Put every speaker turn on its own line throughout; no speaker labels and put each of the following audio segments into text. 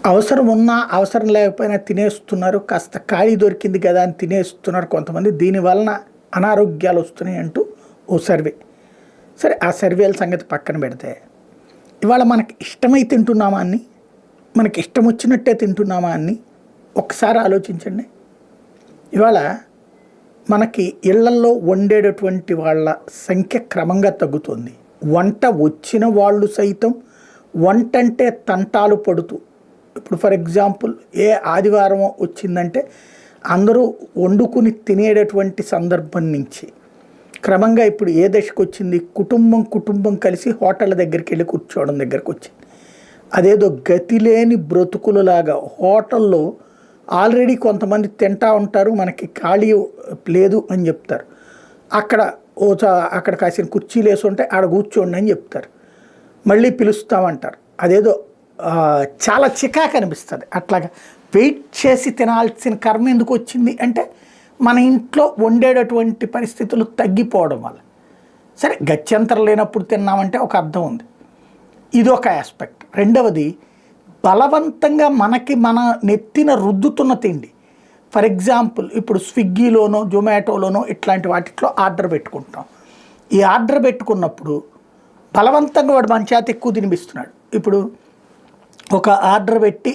అవసరం ఉన్నా అవసరం లేకపోయినా తినేస్తున్నారు, కాస్త ఖాళీ దొరికింది కదా అని తినేస్తున్నారు కొంతమంది. దీనివలన అనారోగ్యాలు వస్తున్నాయి అంటూ ఓ సర్వే. సరే, ఆ సర్వేల సంగతి పక్కన పెడితే ఇవాళ మనకి ఇష్టమై తింటున్నామా అన్ని, మనకి ఇష్టం వచ్చినట్టే తింటున్నామా అన్ని ఒక్కసారి ఆలోచించండి. ఇవాళ మనకి ఇళ్లల్లో వండేటటువంటి వాళ్ళ సంఖ్య క్రమంగా తగ్గుతుంది. వంట వచ్చిన వాళ్ళు సైతం వంట అంటే తంటాలు పడుతూ, ఇప్పుడు ఫర్ ఎగ్జాంపుల్ ఏ ఆదివారం వచ్చిందంటే అందరూ వండుకుని తినేటటువంటి సందర్భం నుంచి క్రమంగా ఇప్పుడు ఏ దశకు వచ్చింది, కుటుంబం కలిసి హోటళ్ళ దగ్గరికి వెళ్ళి కూర్చోవడం దగ్గరకు వచ్చింది. అదేదో గతి లేని బ్రతుకులలాగా హోటల్లో ఆల్రెడీ కొంతమంది తింటా ఉంటారు, మనకి ఖాళీ లేదు అని చెప్తారు. అక్కడ కాసిన కుర్చీలు వేసి ఉంటే ఆడ కూర్చోండి అని చెప్తారు, మళ్ళీ పిలుస్తామంటారు. అదేదో చాలా చికాకు అనిపిస్తుంది. అట్లాగా వెయిట్ చేసి తినాల్సిన కర్మ ఎందుకు వచ్చింది అంటే మన ఇంట్లో వండేటటువంటి పరిస్థితులు తగ్గిపోవడం వల్ల. సరే, గత్యంతరం లేనప్పుడు తిన్నామంటే ఒక అర్థం ఉంది, ఇదొక ఆస్పెక్ట్. రెండవది, బలవంతంగా మన నెత్తిన రుద్దుతున్న తిండి. ఫర్ ఎగ్జాంపుల్ ఇప్పుడు స్విగ్గీలోనో జొమాటోలోనో ఇట్లాంటి వాటిలో ఆర్డర్ పెట్టుకుంటాం. ఈ ఆర్డర్ పెట్టుకున్నప్పుడు బలవంతంగా వాడు మన చేత ఎక్కువ తినిపిస్తున్నాడు. ఇప్పుడు ఒక ఆర్డర్ పెట్టి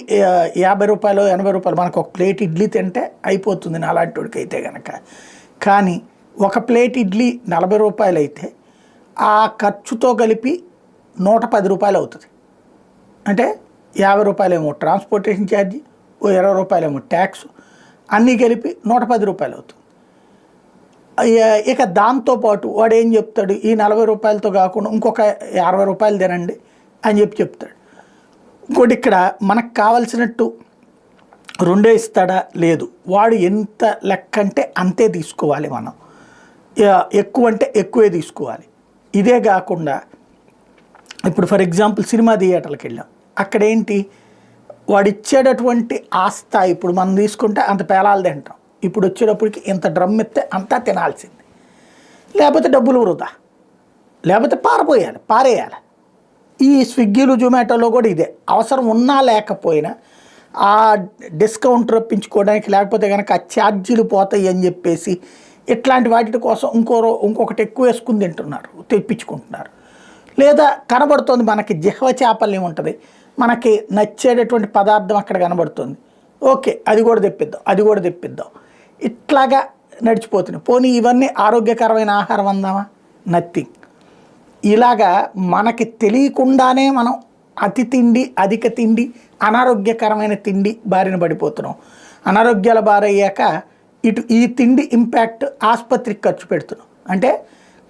50 రూపాయలు 80 రూపాయలు మనకు ఒక ప్లేట్ ఇడ్లీ తింటే అయిపోతుంది నాలాంటి వాడికి అయితే కనుక. కానీ ఒక ప్లేట్ ఇడ్లీ 40 రూపాయలు అయితే ఆ ఖర్చుతో కలిపి 110 రూపాయలు అవుతుంది. అంటే 50 రూపాయలేమో ట్రాన్స్పోర్టేషన్ ఛార్జీ, ఓ 20 రూపాయలేమో ట్యాక్స్, అన్నీ కలిపి 110 రూపాయలు అవుతుంది. ఇక దాంతోపాటు వాడు ఏం చెప్తాడు, ఈ 40 రూపాయలతో కాకుండా ఇంకొక 60 రూపాయలు తినండి అని చెప్తాడు. ఇంకోటి, ఇక్కడ మనకు కావలసినట్టు రెండే ఇస్తాడా, లేదు. వాడు ఎంత లెక్క అంటే అంతే తీసుకోవాలి, మనం ఎక్కువ అంటే ఎక్కువే తీసుకోవాలి. ఇదే కాకుండా ఇప్పుడు ఫర్ ఎగ్జాంపుల్ సినిమా థియేటర్లకు వెళ్ళాం, అక్కడ ఏంటి వాడు ఇచ్చేటటువంటి ఆస్థ, ఇప్పుడు మనం తీసుకుంటే అంత పేలాలు తింటాం, ఇప్పుడు వచ్చేటప్పటికి ఇంత డ్రమ్ ఎత్తే అంతా తినాల్సింది, లేకపోతే డబ్బులు వృధా, లేకపోతే పారేయాలి. ఈ స్విగ్గీలు జొమాటోలో కూడా ఇదే. అవసరం ఉన్నా లేకపోయినా ఆ డిస్కౌంట్ రప్పించుకోవడానికి, లేకపోతే కనుక ఆ ఛార్జీలు పోతాయి అని చెప్పేసి ఇట్లాంటి వాటి కోసం ఇంకొకటి ఎక్కువ వేసుకుని తింటున్నారు, తెప్పించుకుంటున్నారు. లేదా కనబడుతుంది మనకి జిహ్వ చాపల్యం ఉంటుంది, మనకి నచ్చేటటువంటి పదార్థం అక్కడ కనబడుతుంది, ఓకే అది కూడా తెప్పిద్దాం, ఇట్లాగా నడిచిపోతున్నాయి. పోనీ ఇవన్నీ ఆరోగ్యకరమైన ఆహారం అందామా? నథింగ్. ఇలాగా మనకి తెలియకుండానే మనం అధిక తిండి, అనారోగ్యకరమైన తిండి బారిన పడిపోతున్నాం. అనారోగ్యాల బారయ్యాక ఈ తిండి ఇంపాక్ట్ ఆసుపత్రికి ఖర్చు పెడుతున్నాం. అంటే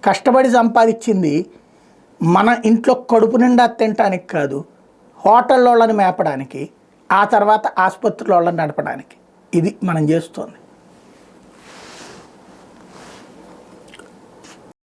కష్టపడి సంపాదించింది మన ఇంట్లో కడుపు నిండా తినటానికి కాదు, హోటల్ వాళ్ళని మేపడానికి, ఆ తర్వాత ఆసుపత్రుల వాళ్ళని నడపడానికి. ఇది మనం చేస్తోంది.